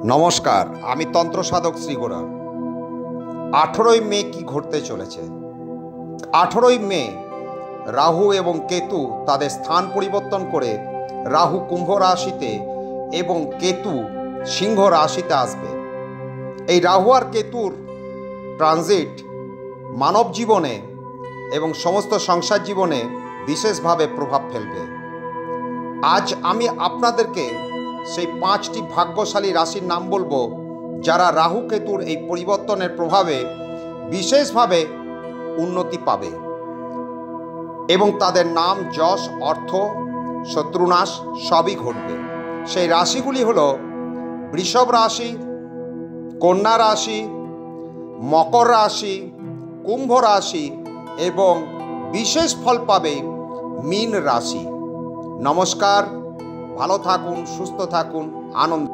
নমস্কার, আমি তন্ত্র সাধক শ্রীগোরা। 18ই মে কি ঘটতে চলেছে? 18ই মে রাহু এবং কেতু তাদের স্থান পরিবর্তন করে রাহু কুম্ভ রাশিতে এবং কেতু সিংহ রাশিতে আসবে। এই রাহু আর কেতুর ট্রানজিট মানব জীবনে এবং সমস্ত সংসার জীবনে বিশেষভাবে প্রভাব ফেলবে। আজ আমি আপনাদেরকে সেই 5টি ভাগ্যশালী রাশির নাম বলবো, যারা রাহু কেতুর এই পরিবর্তনের প্রভাবে বিশেষভাবে উন্নতি পাবে এবং তাদের নাম, যশ, অর্থ, শত্রুনাশ সবই ঘটবে। সেই রাশিগুলি হলো বৃষভ রাশি, কন্যা রাশি, মকর রাশি, কুম্ভ রাশি এবং বিশেষ ফল পাবে মীন রাশি। নমস্কার, ভালো থাকুন, সুস্থ থাকুন, আনন্দ।